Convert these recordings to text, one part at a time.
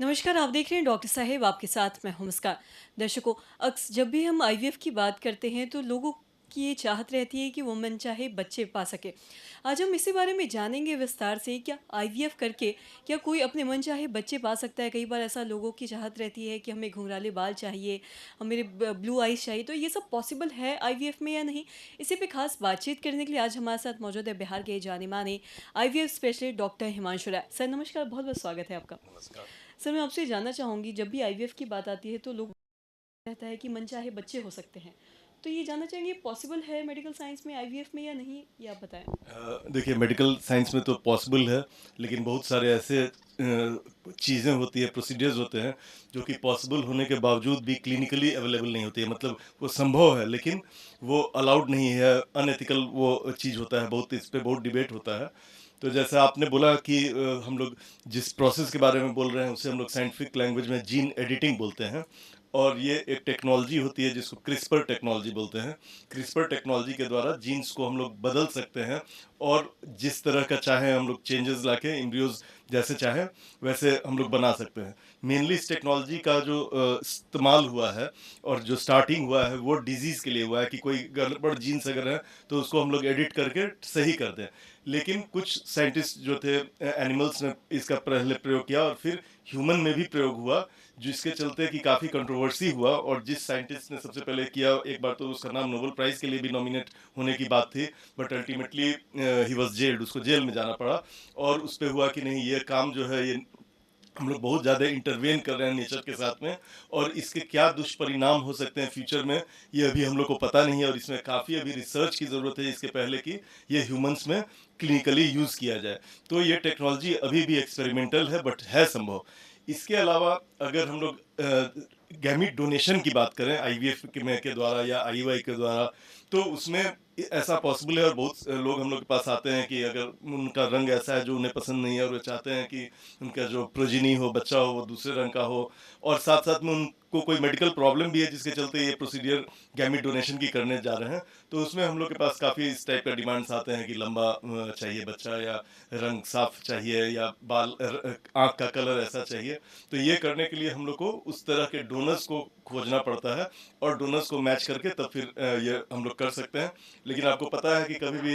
नमस्कार, आप देख रहे हैं डॉक्टर साहेब आपके साथ मैं हूं मुस्कान। दर्शकों, जब भी हम आईवीएफ की बात करते हैं तो लोगों की ये चाहत रहती है कि वो मनचाहे बच्चे पा सके। आज हम इसी बारे में जानेंगे विस्तार से, क्या आईवीएफ करके क्या कोई अपने मनचाहे बच्चे पा सकता है। कई बार ऐसा लोगों की चाहत रहती है कि हमें घुंघराले बाल चाहिए, मेरे ब्लू आइज चाहिए, तो ये सब पॉसिबल है आईवीएफ में या नहीं? इसी पे खास बातचीत करने के लिए आज हमारे साथ मौजूद है बिहार के जाने माने IVF specialist doctor Himanshu Rai. Sir नमस्कार, बहुत बहुत स्वागत है आपका। नमस्कार। सर, मैं आपसे जानना चाहूँगी, जब भी आईवीएफ की बात आती है तो लोग कहता है कि मनचाहे बच्चे हो सकते हैं। तो ये जानना चाहेंगे पॉसिबल है मेडिकल साइंस में आईवीएफ में या नहीं? ये आप बताएँ। देखिए मेडिकल साइंस में तो पॉसिबल है, लेकिन बहुत सारे ऐसे चीज़ें होती है, प्रोसीजर्स होते हैं जो कि पॉसिबल होने के बावजूद भी क्लिनिकली अवेलेबल नहीं होती है। मतलब वो संभव है लेकिन वो अलाउड नहीं है, अनएथिकल वो चीज़ होता है, बहुत इस पे बहुत डिबेट होता है। तो जैसा आपने बोला कि हम लोग जिस प्रोसेस के बारे में बोल रहे हैं उसे हम लोग साइंटिफिक लैंग्वेज में जीन एडिटिंग बोलते हैं। और ये एक टेक्नोलॉजी होती है जिसको क्रिस्पर टेक्नोलॉजी बोलते हैं। क्रिस्पर टेक्नोलॉजी के द्वारा जीन्स को हम लोग बदल सकते हैं और जिस तरह का चाहे हम लोग चेंजेस लाके एम्ब्रियोज जैसे चाहे वैसे हम लोग बना सकते हैं। मेनली इस टेक्नोलॉजी का जो इस्तेमाल हुआ है और जो स्टार्टिंग हुआ है वो डिजीज़ के लिए हुआ है कि कोई गड़बड़ जीन्स अगर है तो उसको हम लोग एडिट करके सही कर दें। लेकिन कुछ साइंटिस्ट जो थे एनिमल्स ने इसका पहले प्रयोग किया और फिर ह्यूमन में भी प्रयोग हुआ, जिसके चलते कि काफ़ी कंट्रोवर्सी हुआ। और जिस साइंटिस्ट ने सबसे पहले किया, एक बार तो उसका नाम नोबेल प्राइज़ के लिए भी नॉमिनेट होने की बात थी, but ultimately he was gelled, उसको जेल में जाना पड़ा। और उस पे हुआ कि नहीं, ये काम जो है ये हम लोग बहुत ज़्यादा इंटरवेन कर रहे हैं नेचर के साथ में, और इसके क्या दुष्परिणाम हो सकते हैं फ्यूचर में ये अभी हम लोग को पता नहीं है। और इसमें काफ़ी अभी रिसर्च की ज़रूरत है इसके पहले कि ये ह्यूमंस में क्लिनिकली यूज़ किया जाए। तो ये टेक्नोलॉजी अभी भी एक्सपेरिमेंटल है बट है संभव। इसके अलावा अगर हम लोग गैमीट डोनेशन की बात करें आईवीएफ के द्वारा या आईयूआई के द्वारा, तो उसमें ऐसा पॉसिबल है। और बहुत लोग हम लोग के पास आते हैं कि अगर उनका रंग ऐसा है जो उन्हें पसंद नहीं है और वो चाहते हैं कि उनका जो प्रोजिनी हो, बच्चा हो, वो दूसरे रंग का हो, और साथ साथ में उनको कोई मेडिकल प्रॉब्लम भी है जिसके चलते ये प्रोसीजर गैमीट डोनेशन की करने जा रहे हैं। तो उसमें हम लोग के पास काफ़ी इस टाइप का डिमांड्स आते हैं कि लंबा चाहिए बच्चा, या रंग साफ चाहिए, या बाल आँख का कलर ऐसा चाहिए। तो ये करने के लिए हम लोग को उस तरह के डोनर्स को खोजना पड़ता है और डोनर्स को मैच करके तब फिर ये हम लोग कर सकते हैं। लेकिन आपको पता है कि कभी भी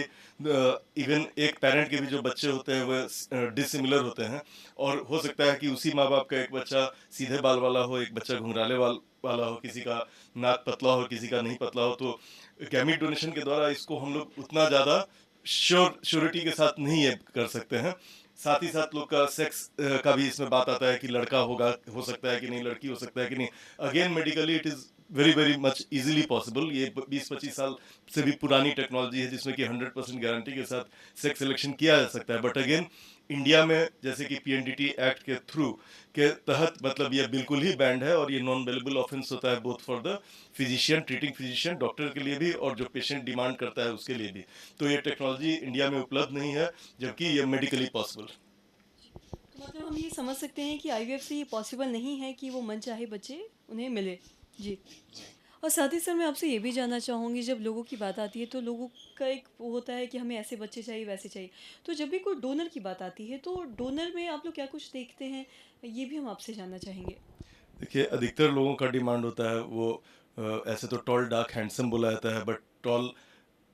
इवन एक पेरेंट के भी जो बच्चे होते हैं वो डिसिमिलर होते हैं। और हो सकता है कि उसी माँ बाप का एक बच्चा सीधे बाल वाला हो, एक बच्चा घुंघराले बाल वाला हो, किसी का नाक पतला हो, किसी का नहीं पतला हो। तो गैमीट डोनेशन के द्वारा इसको हम लोग उतना ज़्यादा श्योरिटी के साथ नहीं ये कर सकते हैं। साथ ही साथ लोग का सेक्स का भी इसमें बात आता है कि लड़का होगा, हो सकता है कि नहीं, लड़की हो सकता है कि नहीं। Again medically it is very very much easily possible. ये 20-25 साल से भी पुरानी टेक्नोलॉजी है जिसमें कि 100% गारंटी के साथ सेक्स सिलेक्शन किया जा सकता है। बट अगेन इंडिया में जैसे कि पीएनडीटी एक्ट के थ्रू के तहत मतलब ये बिल्कुल ही बैंड है, और ये नॉन बेलेबल ऑफेंस होता है both for the physician, treating physician, doctor के लिए भी, और जो पेशेंट डिमांड करता है उसके लिए भी। तो ये टेक्नोलॉजी इंडिया में उपलब्ध नहीं है, जबकि ये मेडिकली पॉसिबल। तो मतलब हम ये समझ सकते हैं कि आईवीएफ से ये पॉसिबल नहीं है कि वो मनचाहे बच्चे उन्हें मिले। जी। और साथ ही सर, मैं आपसे ये भी जानना चाहूँगी, जब लोगों की बात आती है तो लोगों का एक वो होता है कि हमें ऐसे बच्चे चाहिए, वैसे चाहिए। तो जब भी कोई डोनर की बात आती है तो डोनर में आप लोग क्या कुछ देखते हैं? ये भी हम आपसे जानना चाहेंगे। देखिए अधिकतर लोगों का डिमांड होता है वो ऐसे तो टॉल डार्क हैंडसम बोला जाता है, बट टॉल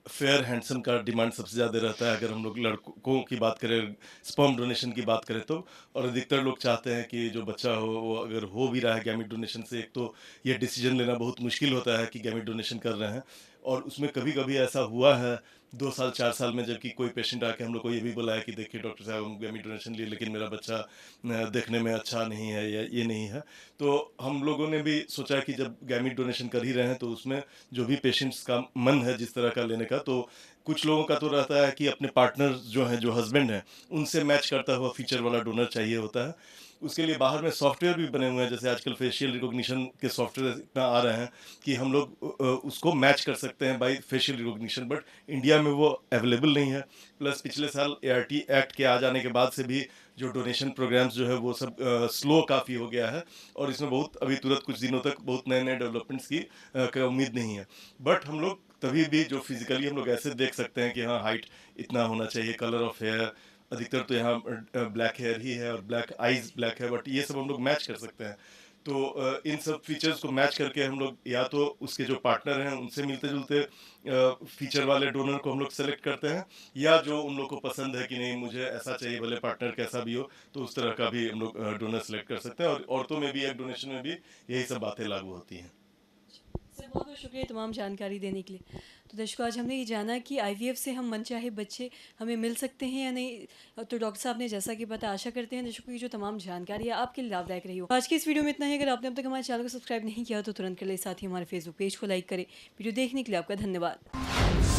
फेयर हैंडसम का डिमांड सबसे ज़्यादा रहता है अगर हम लोग लड़कों की बात करें, स्पर्म डोनेशन की बात करें तो। और अधिकतर लोग चाहते हैं कि जो बच्चा हो वो अगर हो भी रहा है गैमीट डोनेशन से, एक तो ये डिसीजन लेना बहुत मुश्किल होता है कि गैमीट डोनेशन कर रहे हैं। और उसमें कभी कभी ऐसा हुआ है 2 साल 4 साल में, जबकि कोई पेशेंट आके हम लोग को ये भी बोला है कि देखिए डॉक्टर साहब हम गैमीट डोनेशन लिए लेकिन मेरा बच्चा देखने में अच्छा नहीं है या ये नहीं है। तो हम लोगों ने भी सोचा कि जब गैमीट डोनेशन कर ही रहे हैं तो उसमें जो भी पेशेंट्स का मन है जिस तरह का लेने का, तो कुछ लोगों का तो रहता है कि अपने पार्टनर जो हैं, जो हस्बैंड हैं, उनसे मैच करता हुआ फीचर वाला डोनर चाहिए होता है। उसके लिए बाहर में सॉफ्टवेयर भी बने हुए हैं, जैसे आजकल फेशियल रिकॉग्निशन के सॉफ्टवेयर इतना आ रहे हैं कि हम लोग उसको मैच कर सकते हैं by facial recognition, but India में वो अवेलेबल नहीं है। प्लस पिछले साल एआरटी एक्ट के आ जाने के बाद से भी जो डोनेशन प्रोग्राम्स जो है वो सब स्लो काफ़ी हो गया है। और इसमें बहुत अभी तुरंत कुछ दिनों तक बहुत नए नए डेवलपमेंट्स की उम्मीद नहीं है। बट हम लोग तभी भी जो फिजिकली हम लोग ऐसे देख सकते हैं कि हाँ हाइट इतना होना चाहिए, कलर ऑफ हेयर अधिकतर तो यहाँ ब्लैक हेयर ही है और ब्लैक आइज ब्लैक है, बट ये सब हम लोग मैच कर सकते हैं। तो इन सब फीचर्स को मैच करके हम लोग या तो उसके जो पार्टनर हैं उनसे मिलते जुलते फीचर वाले डोनर को हम लोग सेलेक्ट करते हैं, या जो उन लोग को पसंद है कि नहीं मुझे ऐसा चाहिए भले पार्टनर कैसा भी हो, तो उस तरह का भी हम लोग डोनर सेलेक्ट कर सकते हैं। और औरतों में भी एग डोनेशन में भी यही सब बातें लागू होती हैं। सर बहुत बहुत शुक्रिया तमाम जानकारी देने के लिए। तो दर्शकों आज हमने ये जाना कि आईवीएफ से हम मनचाहे बच्चे हमें मिल सकते हैं या नहीं। तो डॉक्टर साहब ने जैसा कि बताया, आशा करते हैं दर्शकों की जो तमाम जानकारी है आपके लिए लाभदायक रही हो। आज की इस वीडियो में इतना ही। अगर आपने अब तक हमारे चैनल को सब्सक्राइब नहीं किया तो तुरंत कर ले, साथ ही हमारे फेसबुक पेज को लाइक करें। वीडियो देखने के लिए आपका धन्यवाद।